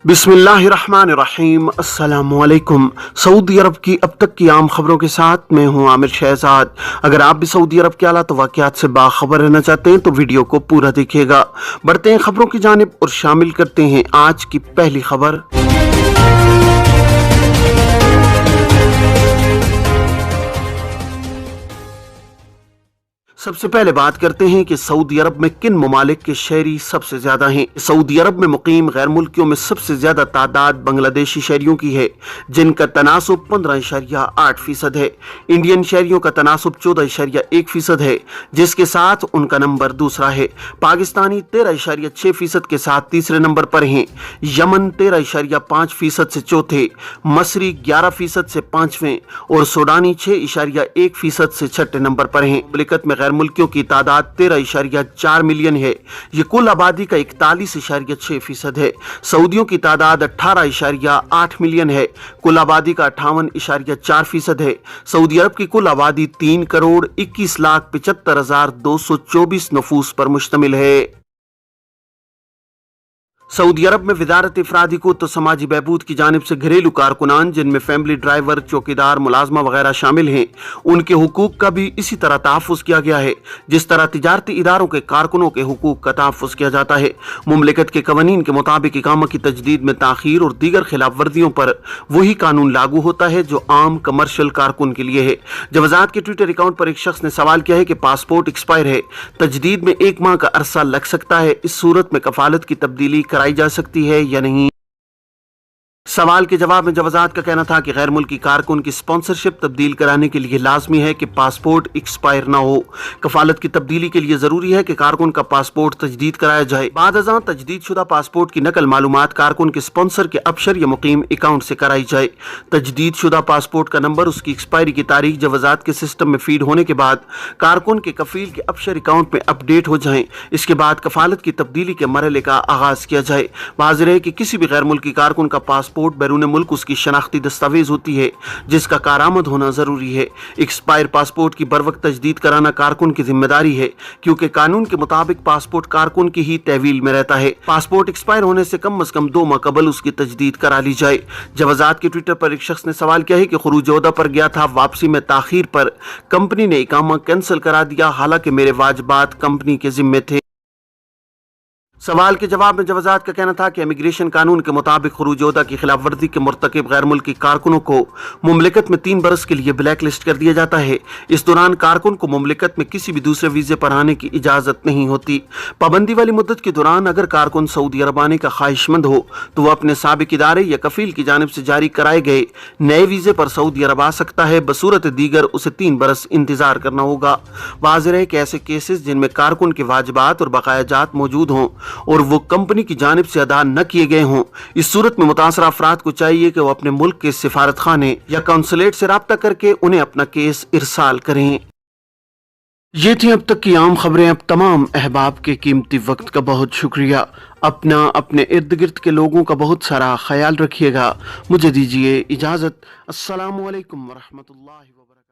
बिस्मिल्लाहिर्रहमानिर्रहीम। अस्सलामुअलैकुम। सऊदी अरब की अब तक की आम खबरों के साथ मैं हूं आमिर शहजाद। अगर आप भी सऊदी अरब के हालात वाक़यात से बाखबर रहना चाहते हैं तो वीडियो को पूरा देखिएगा। बढ़ते हैं खबरों की जानिब और शामिल करते हैं आज की पहली खबर। सबसे पहले बात करते हैं कि सऊदी अरब में किन ममालिक के शहरी सबसे ज्यादा हैं। सऊदी अरब में मुकीम गैर मुल्कियों में सबसे ज्यादा तादाद बांग्लादेशी शहरियों की है, जिनका तनासुब 15.8% है। इंडियन शहरियों का तनासुब 14.1% है, जिसके साथ उनका नंबर दूसरा है। पाकिस्तानी 13.6% के साथ तीसरे नंबर पर हैं। यमन 13.5% से चौथे, मसरी 11% से पांचवें और सूडानी 6.1% से छठे नंबर पर हैं। मुल्कियत में गैर मुल्कियों की तादाद 13.4 मिलियन है। ये कुल आबादी का 41.6% है। सऊदियों की तादाद 18.8 मिलियन है। कुल आबादी का 58.4% है। सऊदी अरब की कुल आबादी 3,21,75,224 नफूस पर मुश्तमिल है। सऊदी अरब में वजारत इफरादी को तो समाजी बहबूद की जानिब से घरेलू कारकुनान, जिनमें फैमिली ड्राइवर, चौकीदार, मुलाजमा वगैरह शामिल हैं, उनके हुकूक का भी इसी तरह तहफ़्फ़ुज़ किया गया है जिस तरह तिजारती इदारों के कारकुनों के हुकूक का तहफ़्फ़ुज़ किया जाता है। मुमलिकत के कवानीन के मुताबिक इकामा की तजदीद में ताख़ीर और दीगर खिलाफ वर्दियों पर वही कानून लागू होता है जो आम कमर्शियल कारकुन के लिए है। जवाज़ात के ट्विटर अकाउंट पर एक शख्स ने सवाल किया है कि पासपोर्ट एक्सपायर है, तजदीद में 1 माह का अरसा लग सकता है, इस सूरत में कफालत की तब्दीली कराई जा सकती है या नहीं। सवाल के जवाब में जवाजात का कहना था कि गैर मुल्की कारकुन की स्पॉन्सरशिप तब्दील कराने के लिए लाजमी है कि पासपोर्ट एक्सपायर ना हो। कफालत की तब्दीली के लिए जरूरी है कि कारकुन का पासपोर्ट तजदीद कराया जाए। बाद अज़ां तजदीद शुदा पासपोर्ट की नकल मालूमात कारकुन के स्पॉन्सर के अबशर या मुकीम अकाउंट से कराई जाए। तजदीद शुदा पासपोर्ट का नंबर, उसकी एक्सपायरी की तारीख जवाजात के सिस्टम में फीड होने के बाद कारकुन के कफील के अबशर अकाउंट में अपडेट हो जाए। इसके बाद कफालत की तब्दीली के मरहले का आगाज किया जाए। वाज़ेह है कि किसी भी गैर मुल्की कारकुन का पासपोर्ट बैरून मुल्क उसकी शनाख्ती दस्तावेज होती है जिसका कारामद होना जरूरी है। एक्सपायर पासपोर्ट की बरवक्त तजदीद कराना कारकुन की जिम्मेदारी है, क्योंकि कानून के मुताबिक पासपोर्ट कारकुन की ही तहवील में रहता है। पासपोर्ट एक्सपायर होने से कम 2 माह कबल उसकी तजदीद करा ली जाए। जवाजात के ट्विटर पर एक शख्स ने सवाल किया है कि खुरूज ओहदा पर गया था, वापसी में ताखीर पर कंपनी ने इकामा कैंसिल करा दिया, हालांकि मेरे वाजिबात कंपनी के जिम्मे थे। सवाल के जवाब में जवाजात का कहना था कि इमिग्रेशन कानून के मुताबिक खुरूज ओहदा की खिलाफ वर्जी के मुर्तकिब गैर मुल्की कारकुनों को मुमलिकत में 3 बरस के लिए ब्लैक लिस्ट कर दिया जाता है। इस दौरान कारकुन को मुमलिकत में किसी भी दूसरे वीजे पर आने की इजाजत नहीं होती। पाबंदी वाली मुद्दत के दौरान अगर कारकुन सऊदी अरब आने का ख्वाहिशमंद हो तो वह अपने साबिक इदारे या कफील की जानिब से जारी कराए गए नए वीजे पर सऊदी अरब आ सकता है। बसूरत दीगर उसे 3 बरस इंतजार करना होगा। वाज़ेह है कि ऐसे केसेस जिनमें कारकुन के वाजिबात और बकायाजात मौजूद हों और वो कंपनी की जानिब से अदा न किए गए हों, इस सूरत में मुतासरा अफराद को चाहिए कि वो अपने मुल्क के सिफारत खाने या काउंसलेट से राब्ता करके उन्हें अपना केस इरसाल करें। ये थी अब तक की आम खबरें। अब तमाम अहबाब के कीमती वक्त का बहुत शुक्रिया। अपना, अपने इर्द गिर्द के लोगों का बहुत सारा ख्याल रखिएगा। मुझे दीजिए इजाज़त। अस्सलामु अलैकुम वरहमतुल्लाहि वबरकातुहू।